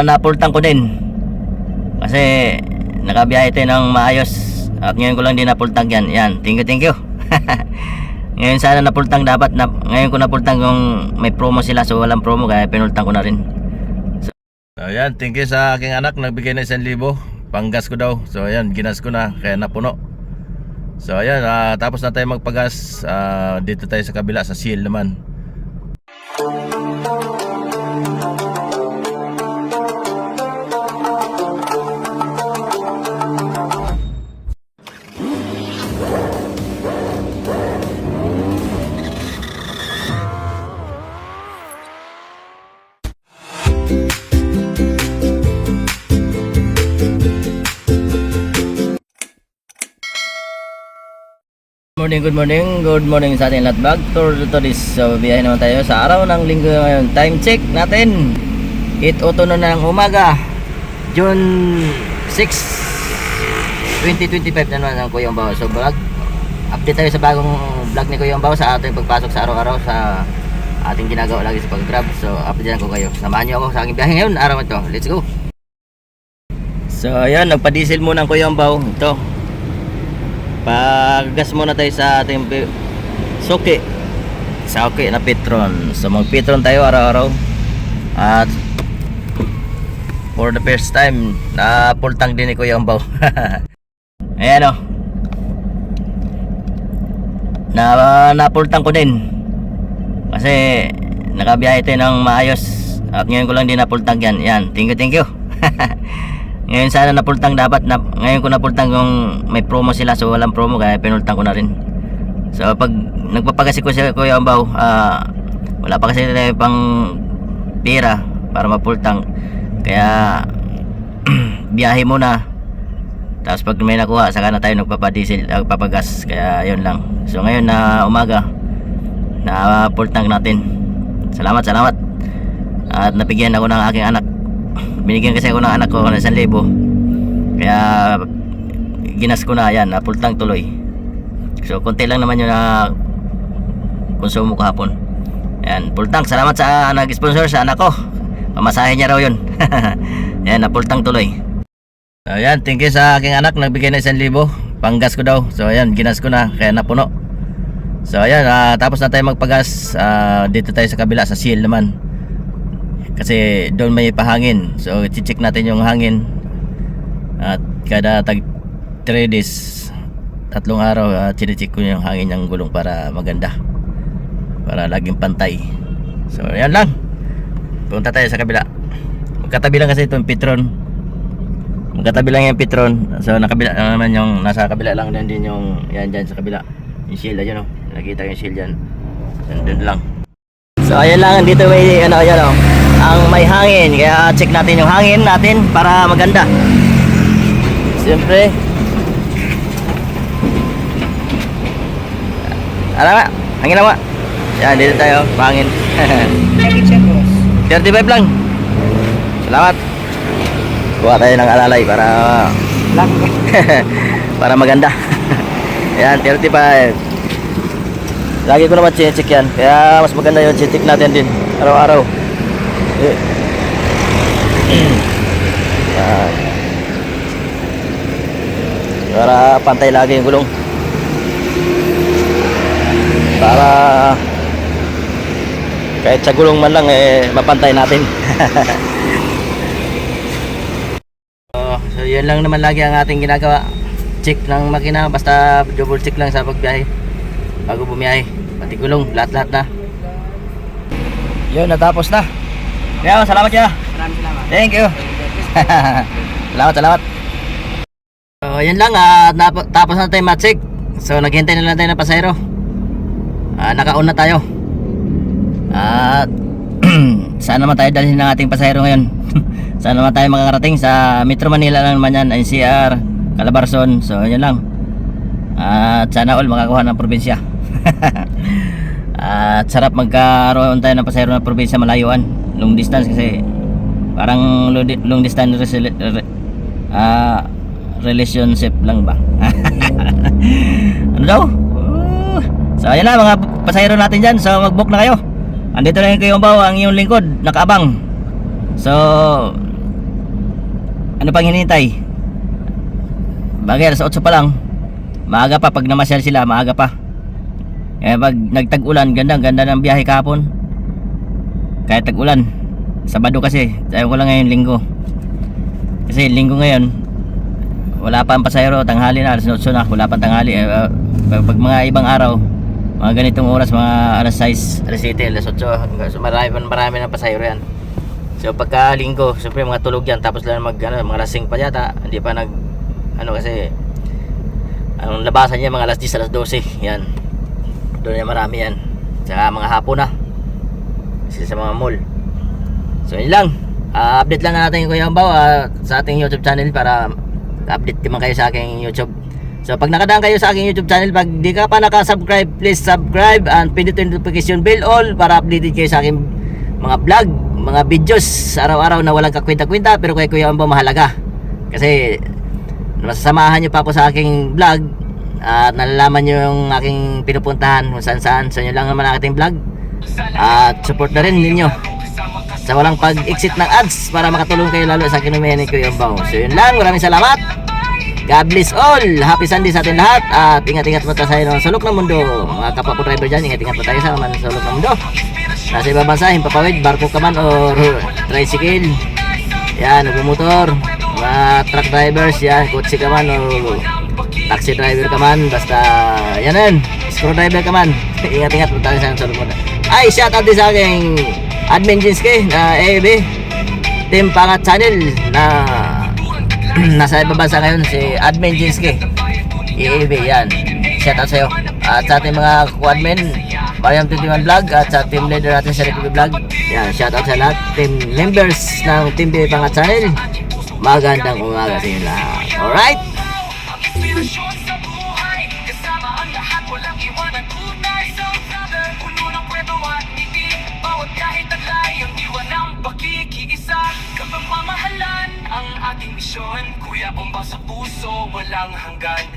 Napultang ko din kasi nakabiyahe tayo ng maayos at ngayon ko lang din napultang yan. Thank you. Ngayon sana napultang dapat na, ngayon ko napultang yung may promo sila, so walang promo kaya pinultang ko na rin. So ayan, thank you sa aking anak, nagbigay na 1,000 panggas ko daw. So ayan, ginas ko na kaya napuno. So ayan, tapos na tayo magpagas. Dito tayo sa kabila sa seal naman. Good morning sa ating lahat. Back to this. So biyahe naman tayo sa araw ng linggo ngayon. Time check natin 8:00 na ng umaga, June 6, 2025 na naman ang Kuya Umbaw. So vlog, update tayo sa bagong vlog ni Kuya Umbaw sa ating pagpasok sa araw-araw sa ating ginagawa lagi sa pag-grab. So update ko kayo, samahan nyo ako sa aking biyahe ngayon araw ito. Let's go. So ayan, nagpa-diesel muna ang Kuya Umbaw. Ito, paggas muna tayo sa ating suki na Petron. So mag Petron tayo araw-araw. At for the first time na pultang din ni Kuya Umbaw. Ayan o, napultang ko din kasi nakabiyahe tayo ng maayos at ngayon ko lang din napultang yan. Thank you. Ngayon sana napultang dapat na, ngayon ko napultang yung may promo sila, so walang promo kaya pinultang ko na rin. So pag nagpapagasi ko si Kuya Umbaw, wala pa kasi tayo pang pera para mapultang, kaya biyahe muna, tapos pag may nakuha saka na tayo nagpapadiesel, nagpapagas. Kaya yun lang. So ngayon na umaga na pultang natin. Salamat at napigyan ako ng aking anak. Binigyan kasi ako ng anak ko ng 1,000, kaya ginas ko na yan, napultang tuloy. So konti lang naman yun na konsumo kahapon. Yan, pultang. Salamat sa nag-sponsor sa anak ko, pamasahe niya raw yun. Yan, napultang tuloy. Ayan, thank you sa aking anak, nagbigay na 1,000 panggas ko daw. So ayan, ginas ko na kaya napuno. So ayan, tapos na tayo magpagas. Dito tayo sa kabila sa seal naman kasi doon may pahangin. So i-check natin yung hangin at kada 3 days, 3 araw, check ko yung hangin ng gulong para maganda, para laging pantay. So yan lang, punta tayo sa kabila. Magkatabi lang kasi itong Petron, magkatabi lang yung Petron. So nakabila naman yung nasa kabila lang din yung yan dyan sa kabila, yung shield. Ayun o, nakita yung shield dyan, doon lang. So ayan lang, dito may ano, ayan o, ang may hangin, kaya check natin yung hangin natin para maganda. Siyempre, ano ba? Hangin naman. Yan, dito tayo, pangin. 35 lang. Salamat. Kuha tayo ng alalay para para maganda. Yan, 35. Lagi ko naman check yan, kaya mas maganda yung check natin din araw-araw. Para pantay lagi yung gulong, para kahit sa gulong man lang mapantay natin. So yan lang naman lagi ang ating ginagawa, check ng makina, basta double check lang sa pagbiyahe bago bumiyahe, pati gulong, lahat na. Yun, natapos na. Kaya salamat ya. Maraming salamat. Thank you. Salamat. So yan lang, tapos na tayo matchik. So naghintay na lang tayo ng pasahero. Naka-on na tayo. At saan naman tayo dalhin ng ating pasahero ngayon? Saan naman tayo makakarating? Sa Metro Manila lang naman yan, NCR, Calabarzon. So yan lang. At sana all makakuha ng probinsya. At sarap magkaroon tayo ng pasahero ng probinsya, malayuan, long distance, kasi parang long distance relationship lang ba? Ano daw? So ayan na mga pasahero natin dyan. So mag-book na kayo. Andito na yung Kuya Umbaw, ang iyong lingkod, nakaabang. So, ano pang hinihintay? Bagay, alas 8 pa lang. Maaga pa, pag namasyal sila, maaga pa. Eh, pag nagtag-ulan, ganda ng biyahe kahapon. Kahit tag-ulan. Sabado kasi, sabi ko lang ngayon linggo. Kasi linggo ngayon, wala pa ang pasahero, tanghali na, alas 8 na, wala pa tanghali. Pag mga ibang araw, mga ganitong oras, mga alas 6, alas 7, alas 8, so marami ng pasahero yan. So pagka linggo, siyempre mga tulog yan, tapos lang mga lasing pa yata, hindi pa kasi ang labasan niya mga alas 10, alas 12, yan. Doon na marami yan. Saka mga hapon na, kasi sa mga mall. So yun lang, update lang natin yung Kuya Ambaw sa ating YouTube channel para update naman kayo sa aking YouTube. So pag nakadaan kayo sa aking YouTube channel, pag di ka pa nakasubscribe, please subscribe and pindutin notification bell all para updated kayo sa aking mga vlog, mga videos araw-araw na walang kakwenta-kwenta pero kay Kuya Ambaw mahalaga. Kasi masasamahan nyo pa ako sa aking vlog at nalalaman nyo yung aking pinupuntahan kung saan-saan. So yun lang naman ang ating vlog. At support na rin ninyo sa walang pag-exit ng ads para makatulong kayo lalo sa kinumihan ni Kuya Ambaw. So yun lang, maraming salamat. God bless all. Happy Sunday sa atin lahat. At ingat-ingat po tayo sa sulok ng mundo. Mga kapwa ko driver dyan, ingat-ingat po tayo sa sulok ng mundo. Nasa ibang bansa, himpapawid, barko ka man or tricycle, yan, nagmumotor, mga truck drivers, yan, kotse ka man o taxi driver ka man, basta yan, screwdriver ka man. Ingat-ingat po tayo sa sulok ng mundo. Ay, shout out din sa aking admin Jinske na AAB Team Pangat Channel na nasa ibang bansa ngayon, si admin Jinske AAB, yan, shout out sa'yo. At sa ating mga admin Mariam 21 Vlog at sa team leader natin sa Ricky Vlog, yan, shout out sa lahat team members ng Team B Pangat Channel. Magandang umaga sa inyo lahat. Alright, inspirasyon sa buhay, kasama ang lahat, walang iwanan tunay sa brother, puno ng kwento at ngiti, bawat kahit taglay, ang diwan ng pakikiisa, kapamamahalan ang ating misyon, Kuya Ambaw sa puso, walang hanggan.